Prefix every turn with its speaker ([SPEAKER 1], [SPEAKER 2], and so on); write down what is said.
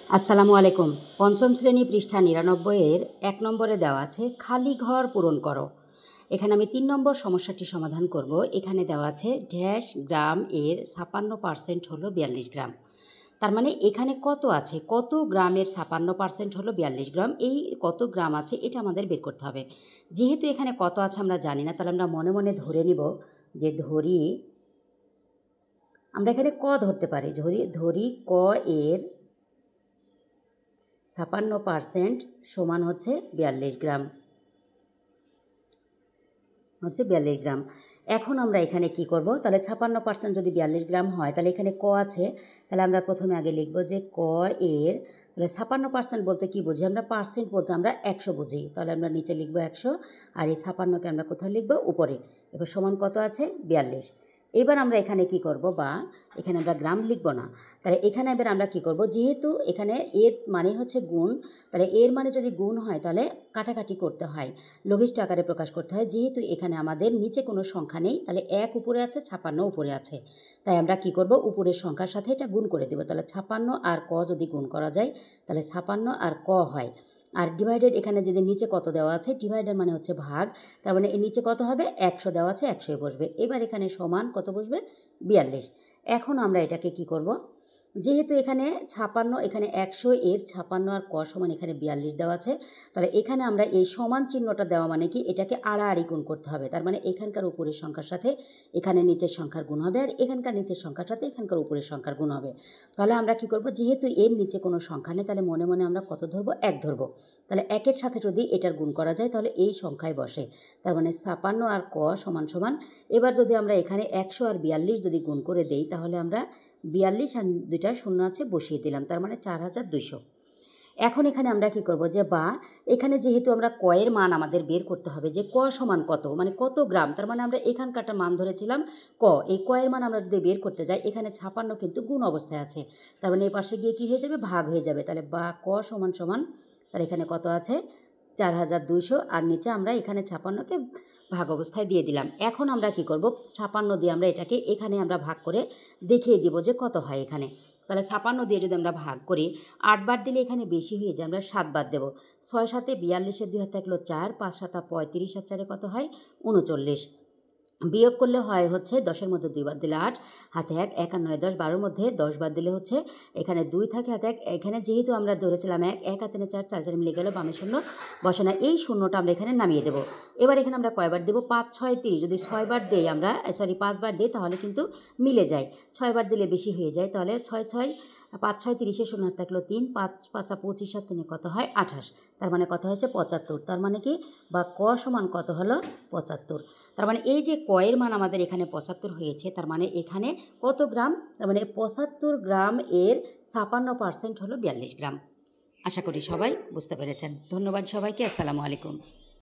[SPEAKER 1] আসসালামু আলাইকুম। পঞ্চম শ্রেণী পৃষ্ঠা ৯৯ এক নম্বরে দেওয়া আছে খালি ঘর পূরণ করো। এখানে আমি ৩ নম্বর সমস্যাটি সমাধান করব। এখানে দেওয়া আছে ড্যাশ গ্রাম এর ৫৬% হলো ৪২ গ্রাম। তার মানে এখানে কত আছে, কত গ্রামের ৫৬% হলো ৪২ গ্রাম, এই কত গ্রাম আছে এটা আমাদের বের করতে হবে। যেহেতু এখানে কত আছে আমরা জানি না, তাহলে আমরা মনে মনে ধরে নিব যে আমরা এখানে ক ধরতে পারি, ধরি ক এর ৫৬% সমান হচ্ছে ৪২ গ্রাম, ৪২ গ্রাম। এখন আমরা এখানে কি করব, তাহলে ৫৬% যদি ৪২ গ্রাম হয়, তাহলে এখানে ক আছে, তাহলে আমরা প্রথমে আগে লিখব যে ক এর, তাহলে ৫৬% বলতে কি বুঝি আমরা, পার্সেন্ট বলতে আমরা ১০০ বুঝি, তাহলে আমরা নিচে লিখব ১০০, আর এই ৫৬কে আমরা কোথায় লিখব, উপরে। এবার সমান কত আছে, ৪২। এবার আমরা এখানে কি করব, বা এখানে আমরা গ্রাম লিখব না, তাহলে এখানে এবার আমরা কি করব, যেহেতু এখানে এর মানে হচ্ছে গুণ, তাহলে এর মানে যদি গুণ হয় তাহলে কাটাকাটি করতে হয়, লঘিষ্ঠ আকারে প্রকাশ করতে হয়। যেহেতু এখানে আমাদের নিচে কোনো সংখ্যা নেই, তাহলে ১ উপরে আছে, ৫৬ উপরে আছে, তাই আমরা কি করব, উপরের সংখ্যার সাথে এটা গুণ করে দেব। তাহলে ৫৬ আর ক যদি গুণ করা যায়, তাহলে ৫৬ আর ক হয়। আর ডিভাইডেড, এখানে যদি নিচে কত দেওয়া আছে, ডিভাইডেড মানে হচ্ছে ভাগ, তার মানে এর নিচে কত হবে, ১০০ দেওয়া আছে, ১০০ বসবে। এবার এখানে সমান কত বসবে, ৪২। এখন আমরা এটাকে কি করব, যেহেতু এখানে ৫৬, এখানে ১০০ এর ৫৬ আর ক সমান এখানে ৪২ দেওয়া আছে, তাহলে এখানে আমরা এই সমান চিহ্নটা দেওয়া মানে কি, এটাকে আড়াআড়ি গুণ করতে হবে। তার মানে এখানকার উপরের সংখ্যার সাথে এখানে নিচের সংখ্যার গুণ হবে, আর এখানকার নিচের সংখ্যার সাথে এখানকার উপরের সংখ্যার গুণ হবে। তাহলে আমরা কি করব, যেহেতু এর নিচে কোনো সংখ্যা নেই, তাহলে মনে মনে আমরা কত ধরবো, ১ ধরবো। তাহলে ১-এর সাথে যদি এটার গুণ করা যায় তাহলে এই সংখ্যায় বসে, তার মানে ৫৬ আর ক সমান সমান। এবার যদি আমরা এখানে ১০০ আর ৪২ যদি গুণ করে দেই, তাহলে আমরা ৪২ আর দুইটা শূন্য আছে বসিয়ে দিলাম, তার মানে ৪২০০। এখন এখানে আমরা কি করব, যে বা এখানে যেহেতু আমরা কয়ের মান আমাদের বের করতে হবে, যে ক সমান কত, মানে কত গ্রাম, তার মানে আমরা এখানকারটা মান ধরেছিলাম ক, এই কয়ের মান আমরা যদি বের করতে যাই, এখানে ৫৬ কিন্তু গুণ অবস্থায় আছে, তার মানে এই পাশে গিয়ে কী হয়ে যাবে, ভাগ হয়ে যাবে। তাহলে বা ক সমান সমান, তাহলে এখানে কত আছে, ৪২০০, আর নিচে আমরা এখানে ৫৬কে ভাগ অবস্থায় দিয়ে দিলাম। এখন আমরা কি করব, ৫৬ দিয়ে আমরা এটাকে এখানে আমরা ভাগ করে দেখিয়ে দিব যে কত হয় এখানে। তাহলে ৫৬ দিয়ে যদি আমরা ভাগ করি, ৮ বার দিলে এখানে বেশি হয়ে যায়, আমরা ৭ বার দেবো। ৬ ৭ ৪২, ২ হাতে থাকলো ৪, ৫ ৭ ৩৫, আর ৪ কত হয়, ৩৯। বিয়োগ করলে হয় হচ্ছে ১০-এর মধ্যে ২ বার দিলে ৮, হাতে ১, ১ আর ৯ ১০, ১২-র মধ্যে ১০ বার দিলে হচ্ছে এখানে ২ থাকে, হাতে ১, এখানে যেহেতু আমরা ধরেছিলাম ১, ১ হাতে ৪, ৪ 4 মিলে গেল, বামে শূন্য বসে না, এই শূন্যটা আমরা এখানে নামিয়ে দেবো। এবার এখানে আমরা কয়বার দেবো, ৫ ৬ ৩০, যদি ৬ বার দেই আমরা, ৫ বার দিই তাহলে কিন্তু মিলে যায়, ৬ বার দিলে বেশি হয়ে যায়, তাহলে ৬ ৬ ৫ ৬ ৩০, শূন্য হাতে থাকলো ৩, ৫ ৫ ২৫, আর ৩ কত হয়, ২৮, তার মানে কত হয়েছে, ৭৫। তার মানে কি, বা ক সমান কত হলো, ৭৫। তার মানে এই যে কয়ের মান আমাদের এখানে ৭৫ হয়েছে, তার মানে এখানে কত গ্রাম, তার মানে ৭৫ গ্রাম এর ৫৬% হলো ৪২ গ্রাম। আশা করি সবাই বুঝতে পেরেছেন। ধন্যবাদ সবাইকে। আসসালামু আলাইকুম।